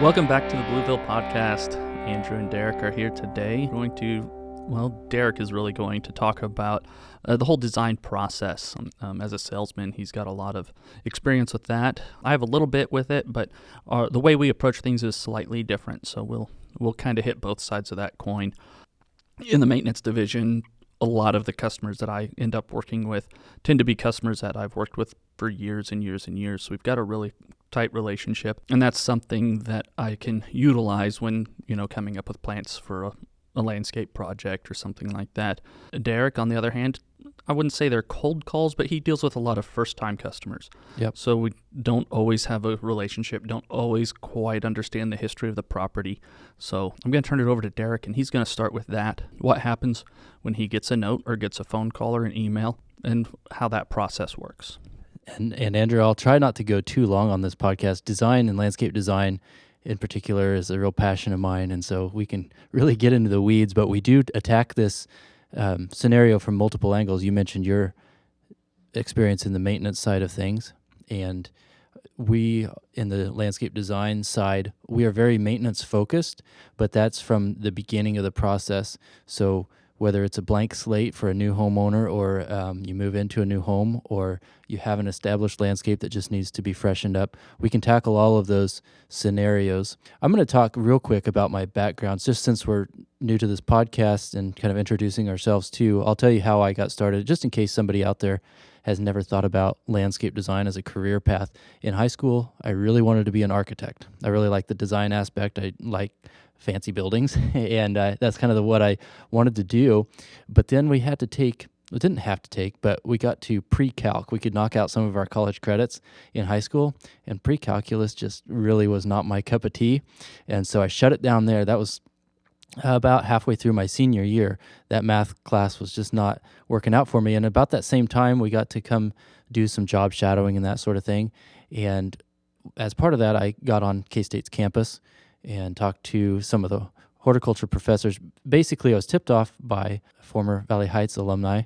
Welcome back to the Blueville Podcast. Andrew and Derek are here today. Derek is really going to talk about the whole design process. As a salesman, he's got a lot of experience with that. I have a little bit with it, but the way we approach things is slightly different. So we'll kind of hit both sides of that coin. In the maintenance division, a lot of the customers that I end up working with tend to be customers that I've worked with for years and years and years. So we've got a really tight relationship, and that's something that I can utilize when, coming up with plans for a landscape project or something like that. Derek, on the other hand, I wouldn't say they're cold calls, but he deals with a lot of first-time customers. Yep. So we don't always have a relationship, don't always quite understand the history of the property. So I'm going to turn it over to Derek, and he's going to start with that. What happens when he gets a note or gets a phone call or an email, and how that process works. And Andrew, I'll try not to go too long on this podcast. Design and landscape design in particular is a real passion of mine, and so we can really get into the weeds, but we do attack this scenario from multiple angles. You mentioned your experience in the maintenance side of things, and we, in the landscape design side, we are very maintenance focused, but that's from the beginning of the process. So whether it's a blank slate for a new homeowner, or you move into a new home, or you have an established landscape that just needs to be freshened up, we can tackle all of those scenarios. I'm going to talk real quick about my background, just since we're new to this podcast and kind of introducing ourselves too. I'll tell you how I got started, just in case somebody out there has never thought about landscape design as a career path. In high school, I really wanted to be an architect. I really like the design aspect. I like fancy buildings, and that's kind of what I wanted to do. But then we got to pre-calc. We could knock out some of our college credits in high school, and pre-calculus just really was not my cup of tea. And so I shut it down there. That was about halfway through my senior year. That math class was just not working out for me. And about that same time, we got to come do some job shadowing and that sort of thing. And as part of that, I got on K-State's campus and talked to some of the horticulture professors. Basically, I was tipped off by a former Valley Heights alumni,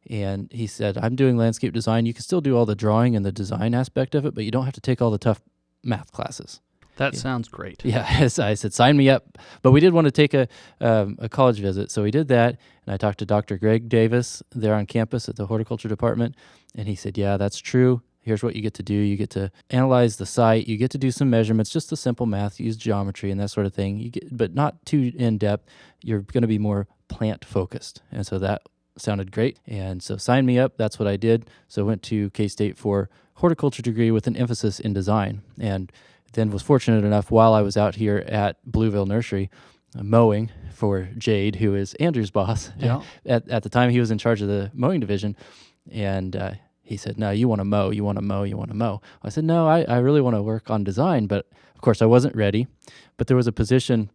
and he said, I'm doing landscape design. You can still do all the drawing and the design aspect of it, but you don't have to take all the tough math classes. That sounds great. Yeah, I said, sign me up. But we did want to take a college visit, so we did that, and I talked to Dr. Greg Davis there on campus at the horticulture department, and he said, yeah, that's true. Here's what you get to do. You get to analyze the site. You get to do some measurements, just the simple math, use geometry and that sort of thing. But not too in-depth. You're going to be more plant-focused. And so that sounded great. And so sign me up. That's what I did. So I went to K-State for horticulture degree with an emphasis in design. And then was fortunate enough, while I was out here at Blueville Nursery, mowing for Jade, who is Andrew's boss. Yeah. At the time, he was in charge of the mowing division. And he said, no, you want to mow, you want to mow, you want to mow. I said, no, I really want to work on design. But of course, I wasn't ready. But there was a position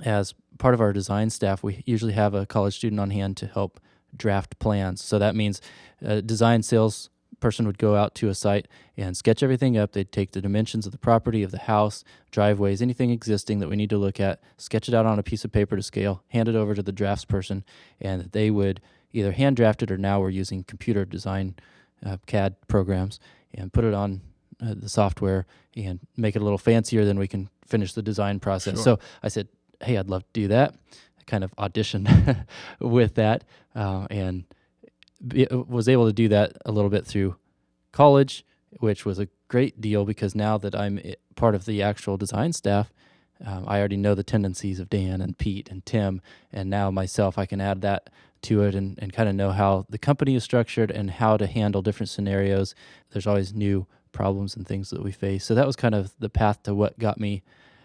as part of our design staff. We usually have a college student on hand to help draft plans. So that means a design sales person would go out to a site and sketch everything up. They'd take the dimensions of the property, of the house, driveways, anything existing that we need to look at, sketch it out on a piece of paper to scale, hand it over to the drafts person, and they would either hand draft it, or now we're using computer design CAD programs, and put it on the software and make it a little fancier, then we can finish the design process. Sure. So I said, hey, I'd love to do that. I kind of auditioned with that, and was able to do that a little bit through college, which was a great deal because now that I'm part of the actual design staff, I already know the tendencies of Dan and Pete and Tim, and now myself, I can add that to it and kind of know how the company is structured and how to handle different scenarios. There's always new problems and things that we face. So that was kind of the path to what got me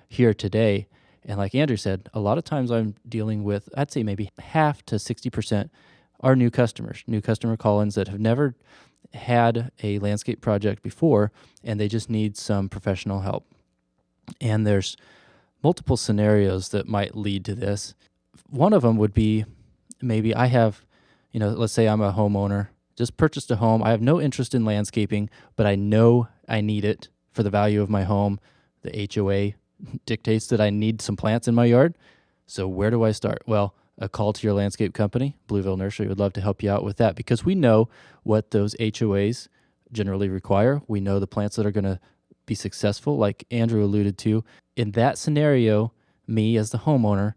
here today. And like Andrew said, a lot of times I'm dealing with, I'd say maybe half to 60% are new customers, new customer call-ins that have never had a landscape project before, and they just need some professional help. And there's multiple scenarios that might lead to this. One of them would be, maybe I have, let's say I'm a homeowner, just purchased a home. I have no interest in landscaping, but I know I need it for the value of my home. The HOA dictates that I need some plants in my yard. So where do I start? Well, a call to your landscape company. Blueville Nursery would love to help you out with that, because we know what those HOAs generally require. We know the plants that are going to be successful, like Andrew alluded to, in that scenario, me as the homeowner,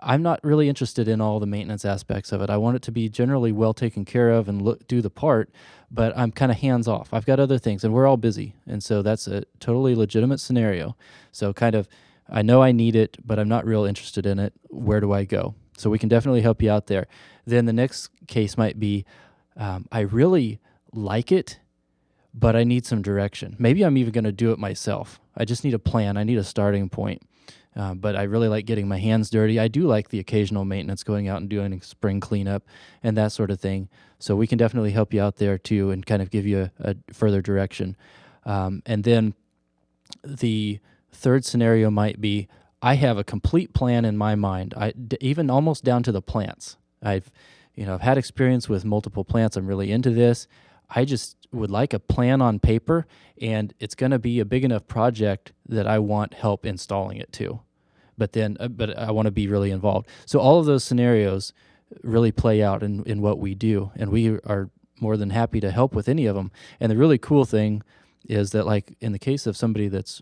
I'm not really interested in all the maintenance aspects of it. I want it to be generally well taken care of and do the part, but I'm kind of hands off. I've got other things, and we're all busy. And so that's a totally legitimate scenario. So kind of, I know I need it, but I'm not real interested in it. Where do I go? So we can definitely help you out there. Then the next case might be, I really like it, but I need some direction. Maybe I'm even going to do it myself. I just need a plan. I need a starting point. But I really like getting my hands dirty. I do like the occasional maintenance, going out and doing spring cleanup and that sort of thing. So we can definitely help you out there too and kind of give you a further direction. And then the third scenario might be, I have a complete plan in my mind, even almost down to the plants. I've had experience with multiple plants. I'm really into this. I just would like a plan on paper, and it's going to be a big enough project that I want help installing it too. But I want to be really involved. So all of those scenarios really play out in what we do, and we are more than happy to help with any of them. And the really cool thing is that, like in the case of somebody that's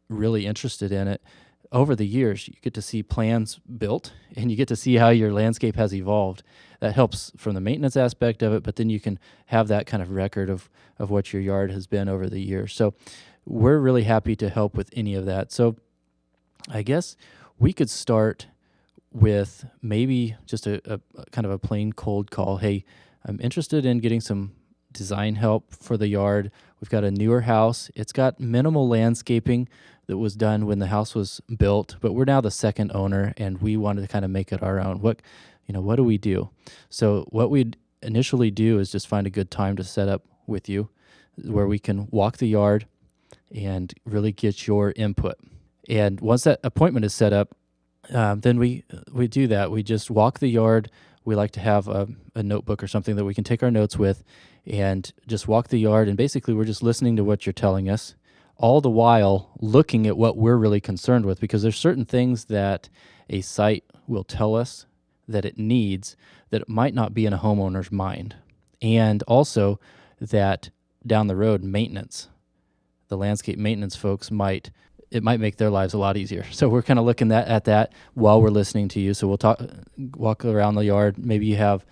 really interested in it, over the years, you get to see plans built, and you get to see how your landscape has evolved. That helps from the maintenance aspect of it, but then you can have that kind of record of what your yard has been over the years. So we're really happy to help with any of that. So I guess we could start with maybe just a kind of a plain cold call. Hey, I'm interested in getting some design help for the yard. We've got a newer house. It's got minimal landscaping that was done when the house was built, but we're now the second owner, and we wanted to kind of make it our own. What do we do? So what we'd initially do is just find a good time to set up with you where we can walk the yard and really get your input. And once that appointment is set up, then we do that. We just walk the yard. We like to have a notebook or something that we can take our notes with and just walk the yard. And basically, we're just listening to what you're telling us, all the while looking at what we're really concerned with, because there's certain things that a site will tell us that it needs that it might not be in a homeowner's mind. And also that down the road, maintenance, the landscape maintenance folks might make their lives a lot easier. So we're kind of looking at that while we're listening to you. So we'll walk around the yard. Maybe you have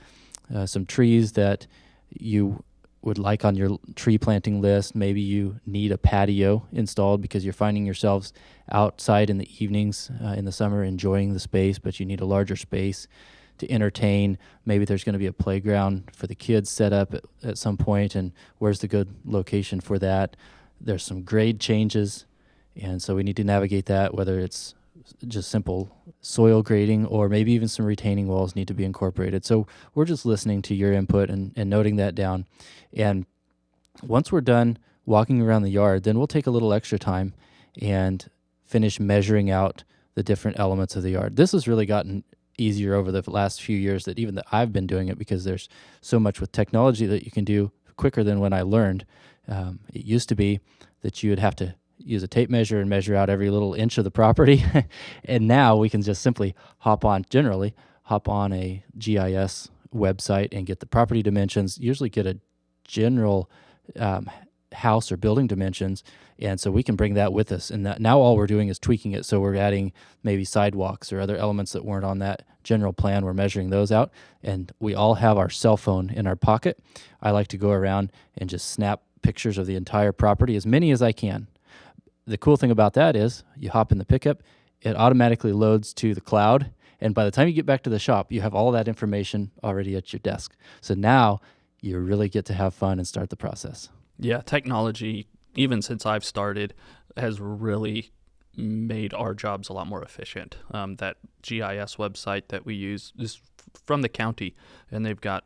some trees that you would like on your tree planting list. Maybe you need a patio installed because you're finding yourselves outside in the evenings in the summer enjoying the space, but you need a larger space to entertain. Maybe there's going to be a playground for the kids set up at some point, and where's the good location for that? There's some grade changes, and so we need to navigate that, whether it's just simple soil grading or maybe even some retaining walls need to be incorporated. So we're just listening to your input and noting that down. And once we're done walking around the yard, then we'll take a little extra time and finish measuring out the different elements of the yard. This has really gotten easier over the last few years that I've been doing it, because there's so much with technology that you can do quicker than when I learned. It used to be that you would have to use a tape measure and measure out every little inch of the property. And now we can just simply hop on a GIS website and get the property dimensions, usually get a general house or building dimensions. And so we can bring that with us. And that now all we're doing is tweaking it. So we're adding maybe sidewalks or other elements that weren't on that general plan. We're measuring those out. And we all have our cell phone in our pocket. I like to go around and just snap pictures of the entire property, as many as I can. The cool thing about that is you hop in the pickup, it automatically loads to the cloud, and by the time you get back to the shop, you have all that information already at your desk. So now you really get to have fun and start the process. Yeah, technology, even since I've started, has really made our jobs a lot more efficient. That GIS website that we use is from the county, and they've got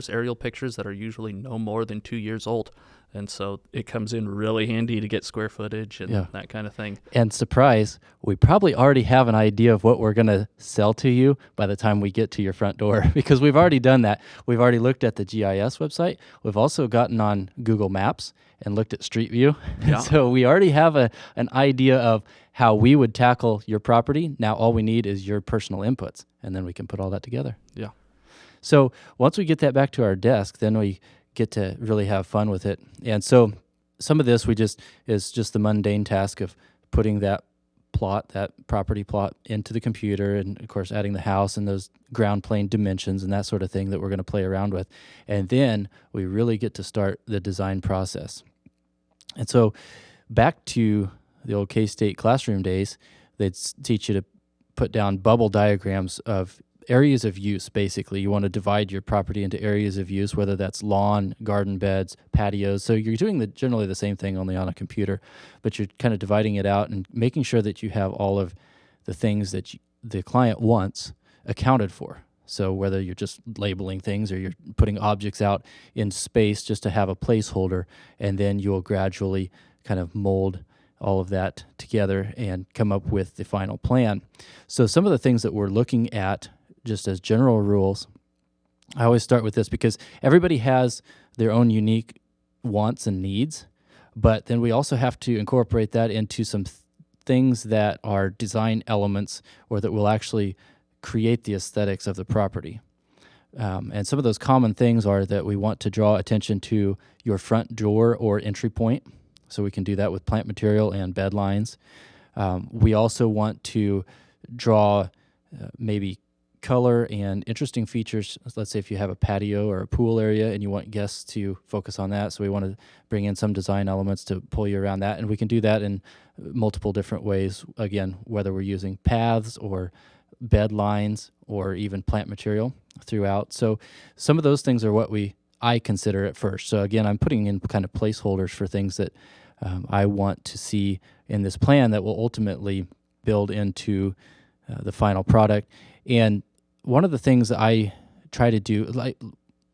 aerial pictures that are usually no more than 2 years old. And so it comes in really handy to get square footage and that kind of thing. And surprise, we probably already have an idea of what we're going to sell to you by the time we get to your front door, because we've already done that. We've already looked at the GIS website. We've also gotten on Google Maps and looked at Street View. Yeah. So we already have an idea of how we would tackle your property. Now all we need is your personal inputs, and then we can put all that together. Yeah. So once we get that back to our desk, then we get to really have fun with it. And so some of this is just the mundane task of putting that property plot into the computer, and of course adding the house and those ground plane dimensions and that sort of thing that we're going to play around with. And then we really get to start the design process. And so back to the old K-State classroom days, they'd teach you to put down bubble diagrams of areas of use. Basically, you want to divide your property into areas of use, whether that's lawn, garden beds, patios. So you're doing generally the same thing, only on a computer, but you're kind of dividing it out and making sure that you have all of the things that the client wants accounted for. So whether you're just labeling things or you're putting objects out in space just to have a placeholder, and then you'll gradually kind of mold all of that together and come up with the final plan. So some of the things that we're looking at just as general rules, I always start with this because everybody has their own unique wants and needs, but then we also have to incorporate that into some things that are design elements or that will actually create the aesthetics of the property. And some of those common things are that we want to draw attention to your front door or entry point. So we can do that with plant material and bed lines. We also want to draw maybe color and interesting features. Let's say if you have a patio or a pool area and you want guests to focus on that. So we want to bring in some design elements to pull you around that. And we can do that in multiple different ways. Again, whether we're using paths or bed lines or even plant material throughout. So some of those things are what I consider at first. So again, I'm putting in kind of placeholders for things that I want to see in this plan that will ultimately build into the final product. And one of the things that I try to do, like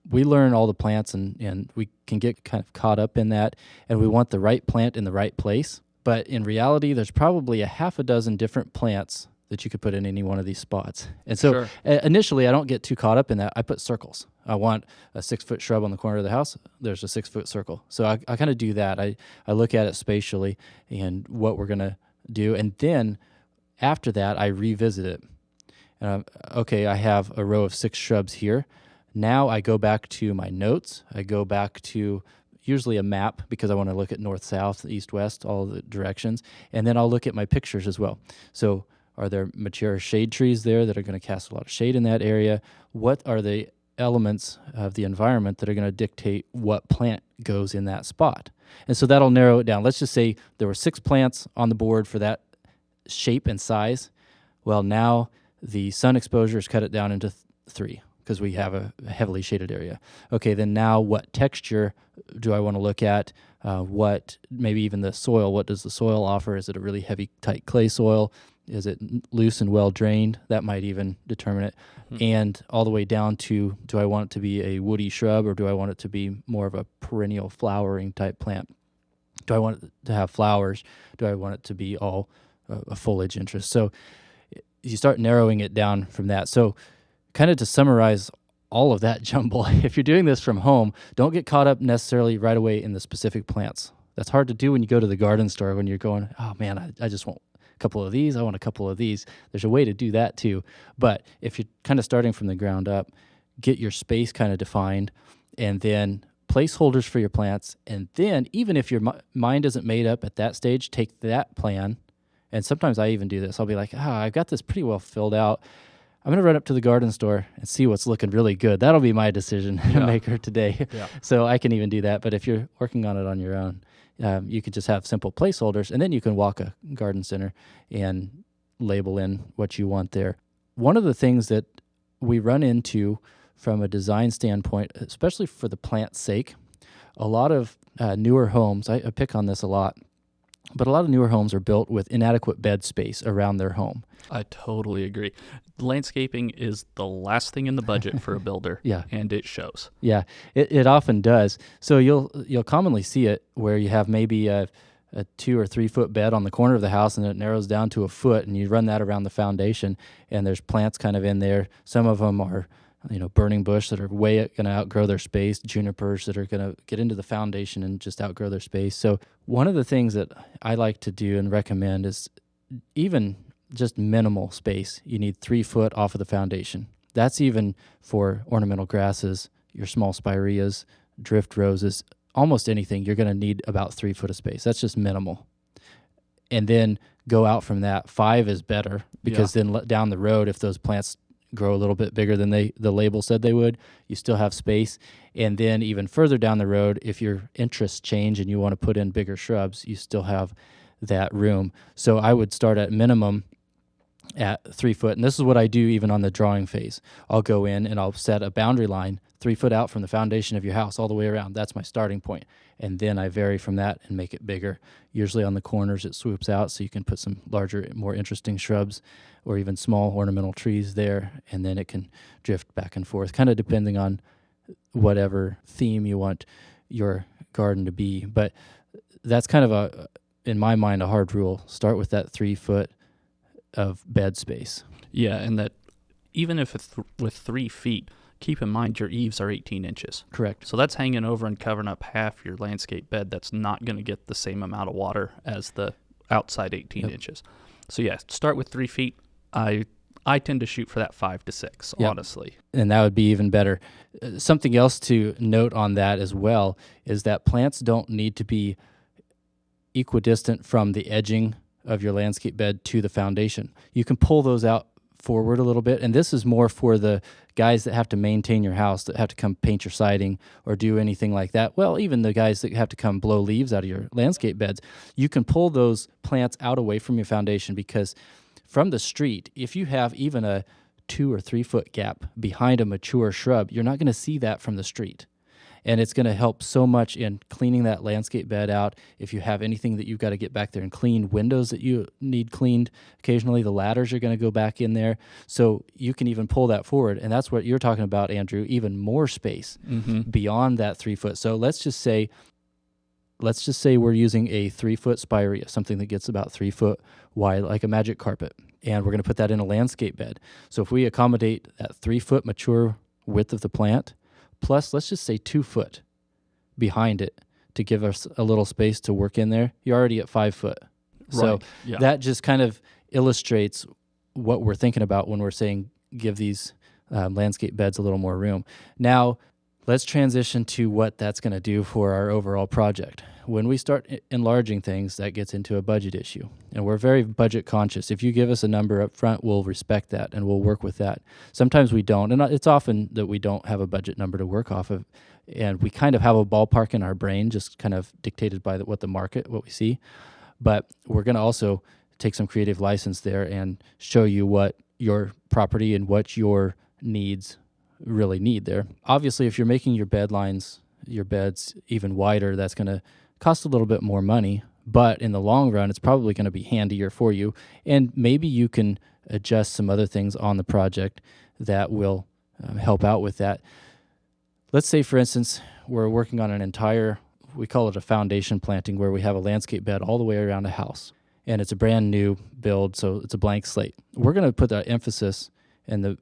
we learn all the plants and we can get kind of caught up in that, and we want the right plant in the right place. But in reality, there's probably a half a dozen different plants that you could put in any one of these spots. And so initially, I don't get too caught up in that. I put circles. I want a 6-foot shrub on the corner of the house. There's a 6-foot circle. So I kind of do that. I look at it spatially and what we're going to do. And then after that, I revisit it. Okay, I have a row of 6 shrubs here. Now I go back to my notes. I go back to usually a map because I want to look at north, south, east, west, all the directions. And then I'll look at my pictures as well. So are there mature shade trees there that are going to cast a lot of shade in that area? What are the elements of the environment that are going to dictate what plant goes in that spot? And so that'll narrow it down. Let's just say there were 6 plants on the board for that shape and size. Well, now the sun exposure has cut it down into 3 because we have a heavily shaded area. Okay, then now what texture do I want to look at? What, maybe even the soil, what does the soil offer? Is it a really heavy, tight clay soil? Is it loose and well drained? That might even determine it. And all the way down to, do I want it to be a woody shrub or do I want it to be more of a perennial flowering type plant? Do I want it to have flowers? Do I want it to be all a foliage interest? So you start narrowing it down from that. So kind of to summarize all of that jumble, if you're doing this from home, don't get caught up necessarily right away in the specific plants. That's hard to do when you go to the garden store when you're going, oh man, I just want a couple of these. I want a couple of these. There's a way to do that too. But if you're kind of starting from the ground up, get your space kind of defined and then placeholders for your plants. And then even if your mind isn't made up at that stage, take that plan. And sometimes I even do this. I'll be like, I've got this pretty well filled out. I'm going to run up to the garden store and see what's looking really good. That'll be my decision maker today. Yeah. So I can even do that. But if you're working on it on your own, you could just have simple placeholders, and then you can walk a garden center and label in what you want there. One of the things that we run into from a design standpoint, especially for the plant's sake, a lot of newer homes, I pick on this a lot, but a lot of newer homes are built with inadequate bed space around their home. I totally agree. Landscaping is the last thing in the budget for a builder, and it shows. Yeah, it often does. So you'll commonly see it where you have maybe a 2 or 3 foot bed on the corner of the house, and it narrows down to a foot, and you run that around the foundation, and there's plants kind of in there. Some of them are burning bush that are way going to outgrow their space, junipers that are going to get into the foundation and just outgrow their space. So one of the things that I like to do and recommend is even just minimal space. You need 3 foot off of the foundation. That's even for ornamental grasses, your small spireas, drift roses, almost anything, you're going to need about 3 foot of space. That's just minimal. And then go out from that. 5 is better because then down the road, if those plants grow a little bit bigger than the label said they would, you still have space. And then even further down the road, if your interests change and you want to put in bigger shrubs, you still have that room. So I would start at minimum at 3 foot. And this is what I do even on the drawing phase. I'll go in and I'll set a boundary line 3 foot out from the foundation of your house all the way around. That's my starting point. And then I vary from that and make it bigger. Usually on the corners it swoops out so you can put some larger, more interesting shrubs or even small ornamental trees there. And then it can drift back and forth, kind of depending on whatever theme you want your garden to be. But that's kind of in my mind, a hard rule. Start with that 3 foot of bed space. Yeah, and that even if it's with 3 feet, keep in mind your eaves are 18 inches. Correct. So that's hanging over and covering up half your landscape bed. That's not going to get the same amount of water as the outside 18 inches. So yeah, start with 3 feet. I tend to shoot for that 5 to 6, honestly. And that would be even better. Something else to note on that as well is that plants don't need to be equidistant from the edging of your landscape bed to the foundation. You can pull those out forward a little bit, and this is more for the guys that have to maintain your house, that have to come paint your siding or do anything like that. Well, even the guys that have to come blow leaves out of your landscape beds, you can pull those plants out away from your foundation, because from the street, if you have even a 2 or 3 foot gap behind a mature shrub, you're not going to see that from the street. And it's going to help so much in cleaning that landscape bed out. If you have anything that you've got to get back there and clean, windows that you need cleaned occasionally, the ladders are going to go back in there. So you can even pull that forward. And that's what you're talking about, Andrew, even more space beyond that 3 foot. So let's just say we're using a 3 foot spirea, something that gets about 3 foot wide, like a magic carpet. And we're going to put that in a landscape bed. So if we accommodate that 3 foot mature width of the plant, plus, let's just say 2 foot behind it to give us a little space to work in there, you're already at 5 foot. So that just kind of illustrates what we're thinking about when we're saying give these landscape beds a little more room. Now, let's transition to what that's going to do for our overall project. When we start enlarging things, that gets into a budget issue. And we're very budget conscious. If you give us a number up front, we'll respect that and we'll work with that. Sometimes we don't. And it's often that we don't have a budget number to work off of. And we kind of have a ballpark in our brain, just kind of dictated by what we see. But we're going to also take some creative license there and show you what your property and what your needs really need there. Obviously, if you're making your beds even wider, that's going to cost a little bit more money, but in the long run, it's probably going to be handier for you. And maybe you can adjust some other things on the project that will help out with that. Let's say, for instance, we're working on an entire, we call it a foundation planting, where we have a landscape bed all the way around a house. And it's a brand new build, so it's a blank slate. We're going to put that emphasis and the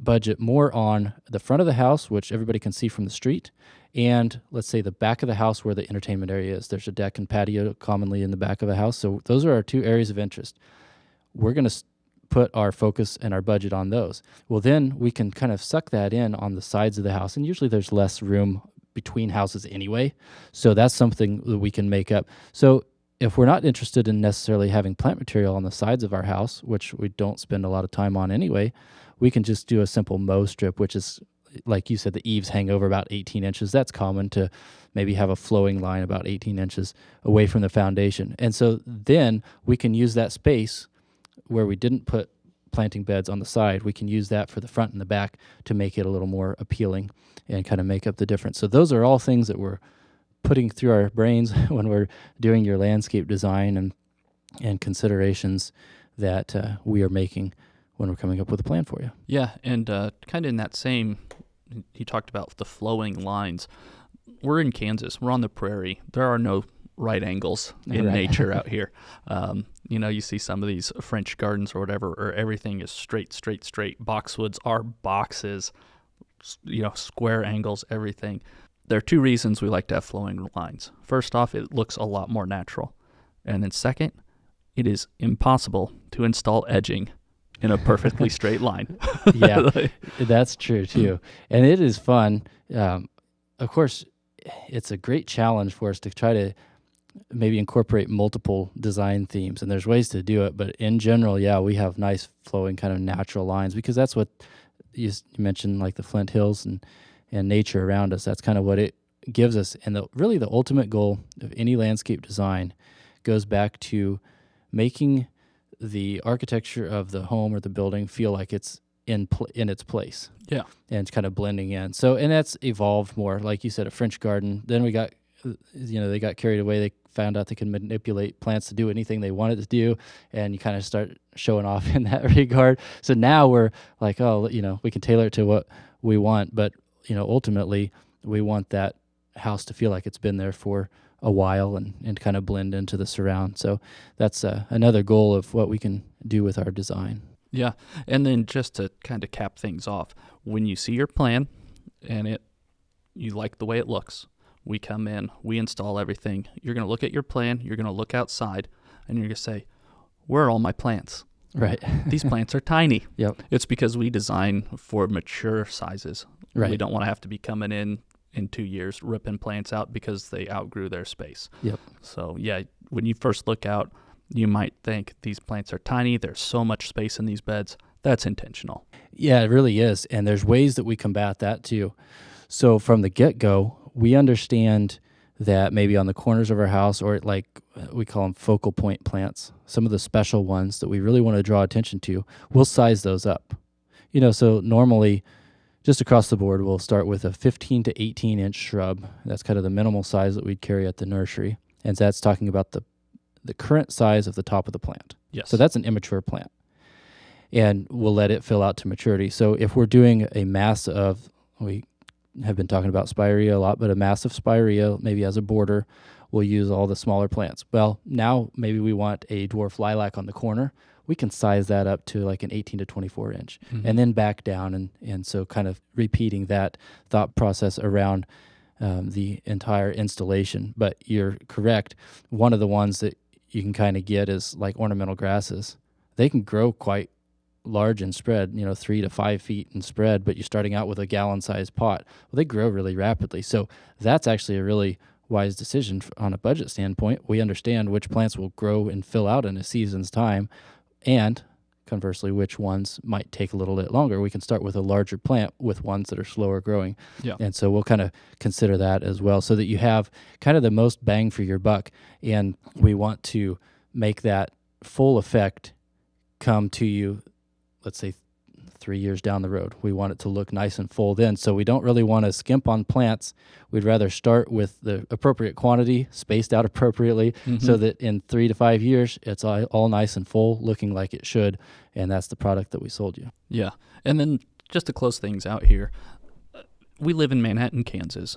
budget more on the front of the house, which everybody can see from the street, and let's say the back of the house where the entertainment area is. There's a deck and patio commonly in the back of a house. So those are our 2 areas of interest. We're going to put our focus and our budget on those. Well, then we can kind of suck that in on the sides of the house. And usually there's less room between houses anyway. So that's something that we can make up. So if we're not interested in necessarily having plant material on the sides of our house, which we don't spend a lot of time on anyway, we can just do a simple mow strip, which is, like you said, the eaves hang over about 18 inches. That's common to maybe have a flowing line about 18 inches away from the foundation. And so then we can use that space where we didn't put planting beds on the side. We can use that for the front and the back to make it a little more appealing and kind of make up the difference. So those are all things that we're putting through our brains when we're doing your landscape design and considerations that we are making when we're coming up with a plan for you. Yeah, and kind of in that same, he talked about the flowing lines. We're in Kansas. We're on the prairie. There are no right angles in nature out here. You see some of these French gardens or whatever, or everything is straight. Boxwoods are boxes, square angles, everything. There are 2 reasons we like to have flowing lines. First off, it looks a lot more natural. And then second, it is impossible to install edging in a perfectly straight line. Yeah, that's true too. And it is fun. Of course, it's a great challenge for us to try to maybe incorporate multiple design themes, and there's ways to do it. But in general, yeah, we have nice flowing kind of natural lines, because that's what you mentioned, like the Flint Hills and nature around us. That's kind of what it gives us. And really the ultimate goal of any landscape design goes back to making the architecture of the home or the building feel like it's in its place. Yeah. And it's kind of blending in. So, and that's evolved more, like you said, a French garden. Then we got, they got carried away. They found out they could manipulate plants to do anything they wanted to do, and you kind of start showing off in that regard. So now we're like, oh, we can tailor it to what we want, but ultimately we want that house to feel like it's been there for a while and kind of blend into the surround. So that's another goal of what we can do with our design. Yeah, and then just to kind of cap things off, when you see your plan and you like the way it looks, we come in, we install everything. You're going to look at your plan, you're going to look outside, and you're going to say, where are all my plants? Right. These plants are tiny. Yep. It's because we design for mature sizes. Right. We don't want to have to be coming in 2 years ripping plants out because they outgrew their space. Yep. So, yeah, when you first look out, you might think these plants are tiny. There's so much space in these beds. That's intentional. Yeah, it really is. And there's ways that we combat that too. So from the get-go, we understand that maybe on the corners of our house, or like we call them focal point plants, some of the special ones that we really want to draw attention to, we'll size those up. So normally just across the board, we'll start with a 15 to 18 inch shrub. That's kind of the minimal size that we'd carry at the nursery. And that's talking about the current size of the top of the plant. Yes. So that's an immature plant. And we'll let it fill out to maturity. So if we're doing a mass of, we have been talking about spirea a lot, but a massive spirea, maybe as a border, we'll use all the smaller plants. Well, now maybe we want a dwarf lilac on the corner. We can size that up to like an 18 to 24 inch, and then back down. And so kind of repeating that thought process around the entire installation. But you're correct. One of the ones that you can kind of get is like ornamental grasses. They can grow quite large and spread, 3 to 5 feet in spread, but you're starting out with a gallon-sized pot. Well, they grow really rapidly. So that's actually a really wise decision on a budget standpoint. We understand which plants will grow and fill out in a season's time, and conversely, which ones might take a little bit longer. We can start with a larger plant with ones that are slower growing. Yeah. And so we'll kind of consider that as well, so that you have kind of the most bang for your buck. And we want to make that full effect come to you, let's say 3 years down the road. We want it to look nice and full then. So we don't really want to skimp on plants. We'd rather start with the appropriate quantity, spaced out appropriately, so that in 3 to 5 years, it's all nice and full, looking like it should. And that's the product that we sold you. Yeah. And then just to close things out here, we live in Manhattan, Kansas.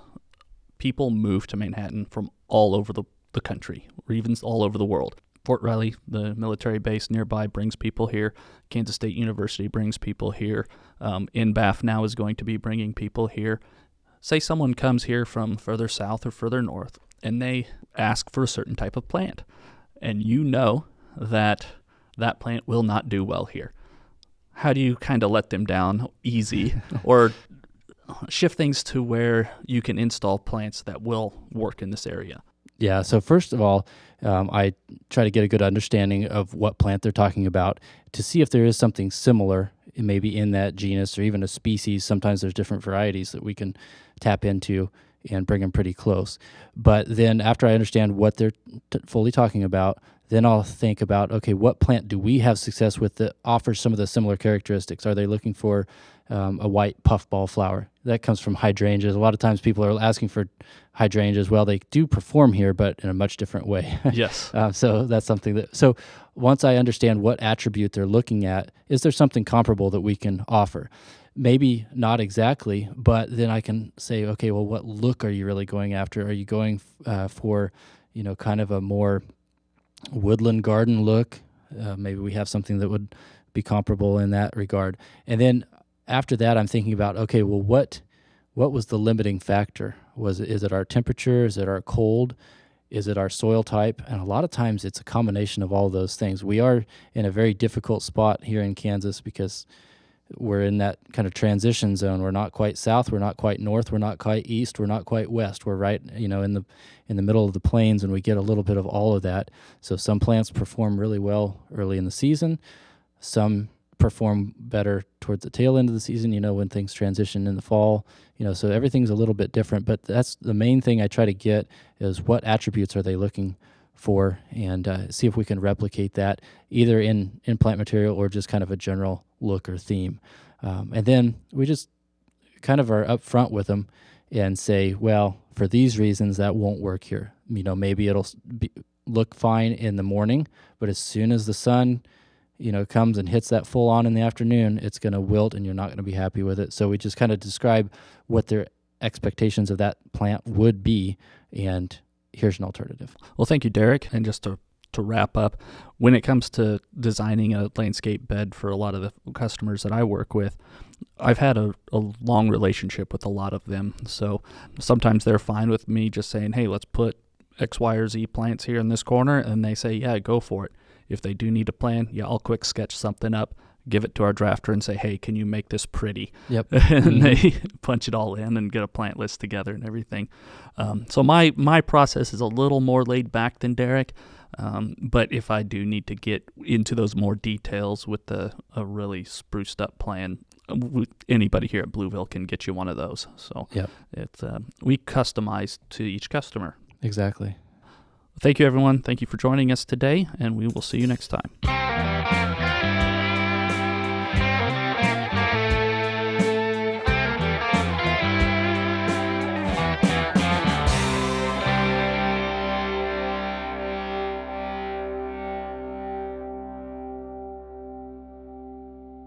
People move to Manhattan from all over the country, or even all over the world. Fort Riley, the military base nearby, brings people here. Kansas State University brings people here. INBAF now is going to be bringing people here. Say someone comes here from further south or further north, and they ask for a certain type of plant, and you know that that plant will not do well here. How do you kind of let them down easy, or shift things to where you can install plants that will work in this area? Yeah, so first of all, I try to get a good understanding of what plant they're talking about to see if there is something similar, maybe in that genus or even a species. Sometimes there's different varieties that we can tap into and bring them pretty close. But then after I understand what they're fully talking about, then I'll think about, okay, what plant do we have success with that offers some of the similar characteristics? Are they looking for a white puffball flower? That comes from hydrangeas. A lot of times people are asking for hydrangeas. Well, they do perform here, but in a much different way. Yes. So that's something that, so once I understand what attribute they're looking at, is there something comparable that we can offer? Maybe not exactly, but then I can say, okay, well, what look are you really going after? Are you going for, kind of a more woodland garden look? Maybe we have something that would be comparable in that regard. And then after that, I'm thinking about, okay, well, what was the limiting factor? Is it our temperature? Is it our cold? Is it our soil type? And a lot of times it's a combination of all those things. We are in a very difficult spot here in Kansas because we're in that kind of transition zone. We're not quite south, we're not quite north, we're not quite east, we're not quite west. We're right, in the middle of the plains, and we get a little bit of all of that. So some plants perform really well early in the season. Some perform better towards the tail end of the season, when things transition in the fall. So everything's a little bit different, but that's the main thing I try to get is what attributes are they looking for, and see if we can replicate that either in plant material or just kind of a general look or theme. And then we just kind of are upfront with them and say, well, for these reasons, that won't work here. Maybe it'll look fine in the morning, but as soon as the sun comes and hits that full on in the afternoon, it's going to wilt and you're not going to be happy with it. So we just kind of describe what their expectations of that plant would be, and here's an alternative. Well, thank you, Derek. And just to wrap up, when it comes to designing a landscape bed for a lot of the customers that I work with, I've had a long relationship with a lot of them. So sometimes they're fine with me just saying, hey, let's put X, Y, or Z plants here in this corner. And they say, yeah, go for it. If they do need a plan, yeah, I'll quick sketch something up, give it to our drafter and say, hey, can you make this pretty? Yep. And they punch it all in and get a plant list together and everything. So my process is a little more laid back than Derek. But if I do need to get into those more details with a really spruced up plan, anybody here at Blueville can get you one of those. So yep. We customize to each customer. Exactly. Thank you, everyone. Thank you for joining us today, and we will see you next time.